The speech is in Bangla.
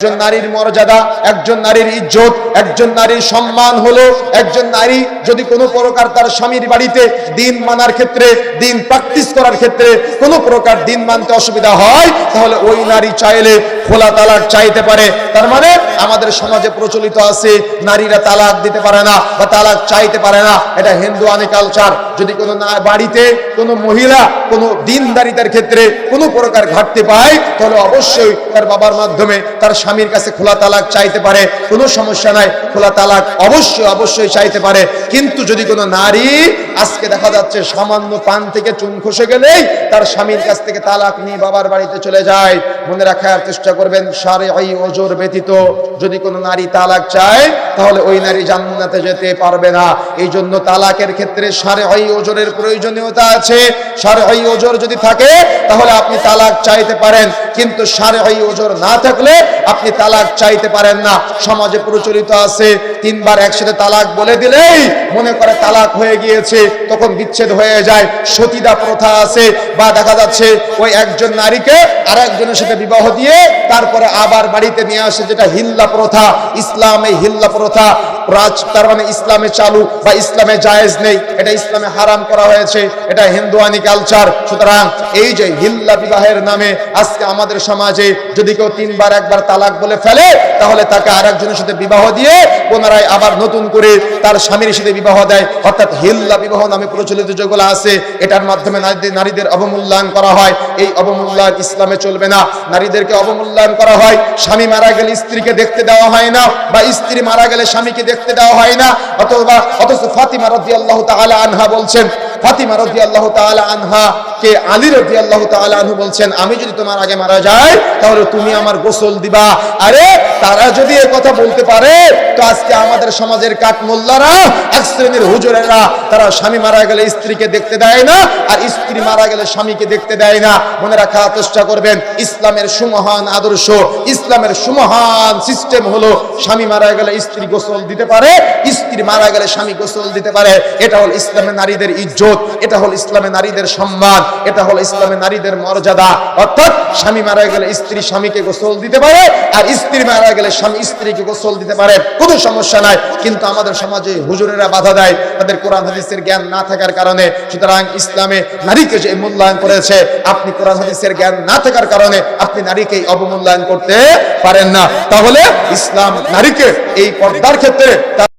একজন নারীর মর্যাদা, একজন নারীর ইজ্জত, একজন নারীর সম্মান হলো একজন নারী যদি কোনো প্রকার তার স্বামীর বাড়িতে দিন মানার ক্ষেত্রে, দিন প্র্যাকটিস করার ক্ষেত্রে কোনো প্রকার দিন মানতে অসুবিধা হয়, তাহলে ওই নারী চাইলে খোলা তালাক চাইতে পারে। তার মানে আমাদের সমাজে প্রচলিত আছে নারীরা তালাক দিতে পারে না বা তালাক চাইতে পারে না, এটা হিন্দুয়ানি কালচার। যদি কোনো বাড়িতে কোনো মহিলা কোনো দিনদারিতার ক্ষেত্রে কোনো প্রকার ঘাটতি পায়, তাহলে অবশ্যই তার বাবার মাধ্যমে তার স্বামীর কাছে খোলা তালাক চাইতে পারে, কোনো সমস্যা নাই, খোলা তালাক অবশ্যই চাইতে পারে। কিন্তু যদি কোনো নারী আজকে দেখা যাচ্ছে সামান্য পান থেকে চুন খসে গেলেই তার স্বামীর কাছ থেকে তালাক নিয়ে বাবার বাড়িতে চলে যায়, মনে রাখার চেষ্টা করবেন শারঈ ওজর ব্যতীত যদি কোনো নারী তালাক চায় তাহলে ওই নারী জান্নাতে যেতে পারবে না। এই জন্য তালাকের ক্ষেত্রে শারঈ ওজরের প্রয়োজনীয়তা আছে। শারঈ ওজর যদি থাকে তাহলে আপনি তালাক চাইতে পারেন, কিন্তু শারঈ ওজর না থাকলে আপনি তালাক চাইতে পারেন না। সমাজে প্রচলিত আছে তিনবার একসাথে তালাক বলে দিলেই মনে করে তালাক হয়ে গিয়েছে, তখন বিচ্ছেদ হয়ে যায়। সতীদাহ প্রথা আছে, বা দেখা যাচ্ছে ওই একজন নারীকে আর একজনের সাথে বিবাহ দিয়ে তারপরে আবার বাড়িতে নিয়ে আসে, যেটা হিল্লা প্রথা। ইসলামে হিল্লা প্রথা তার মানে ইসলামে চালু বা ইসলামে জায়েজ নেই, এটা ইসলামে হারাম করা হয়েছে, এটা হিন্দুয়ানি কালচার। সুতরাং এই যে হিল্লা বিবাহের নামে আজকে আমাদের সমাজে যদি কেউ তিনবার একবার তালাক বলে ফেলে, তাহলে তাকে আরেকজনের সাথে বিবাহ দিয়ে পুনরায় আবার নতুন করে তার স্বামীর সাথে বিবাহ দেয়, অর্থাৎ হিল্লা বিবাহ নামে প্রচলিত যেগুলো আছে, এটার মাধ্যমে নারীদের অবমূল্যায়ন করা হয়। এই অবমূল্যায়ন ইসলামে চলবে না। নারীদেরকে অবমূল্যায়ন করা হয়, স্বামী মারা গেলে স্ত্রীকে দেখতে দেওয়া হয় না, বা স্ত্রী মারা গেলে স্বামীকে দেখতে দেওয়া হয় না। অথচ ফাতিমা রাদিয়াল্লাহু তাআলা আনহা বলছেন, ফাতিমা রাদিয়াল্লাহু তাআলা আনহা কে আলী রাদিয়াল্লাহু তাআলা আনহু বলছেন, আমি যদি তোমার আগে মারা যাই তাহলে তুমি আমার গোসল দিবা। আরে তারা যদি এই কথা বলতে পারে, তো আজকে আমাদের সমাজের কাঠমোল্লারা, এক শ্রেণীর হুজুরেরা, তারা স্বামী মারা গেলে স্ত্রীকে দেখতে দেয় না, আর স্ত্রী মারা গেলে স্বামীকে দেখতে দেয় না। মনে রাখার চেষ্টা করবেন, ইসলামের সুমহান আদর্শ, ইসলামের সুমহান সিস্টেম হলো স্বামী মারা গেলে স্ত্রী গোসল দিতে পারে, স্ত্রী মারা গেলে স্বামী গোসল দিতে পারে। এটা হল ইসলামের নারীদের ইজ্জত, এটা হল ইসলামের নারীদের সম্মান, এটা হল ইসলামের নারীদের মর্যাদা। অর্থাৎ স্বামী মারা গেলে স্ত্রী স্বামীকে গোসল দিতে পারে, আর স্ত্রী মারা গেলে স্বামী স্ত্রীকে গোসল দিতে পারে, কোনো সমস্যা নাই। কিন্তু আমাদের সমাজে হুজুরেরা বাধা দেয়, তাদের কোরআন হাদিসের জ্ঞান না থাকার কারণে। সুতরাং ইসলামে নারীকে যে মূল্যায়ন করেছে, আপনি কোরআন হাদিসের জ্ঞান না থাকার কারণে আপনি নারীকে অবমূল্যায়ন করতে পারেন না। তাহলে ইসলাম নারীকে এই পর্দার ক্ষেত্রে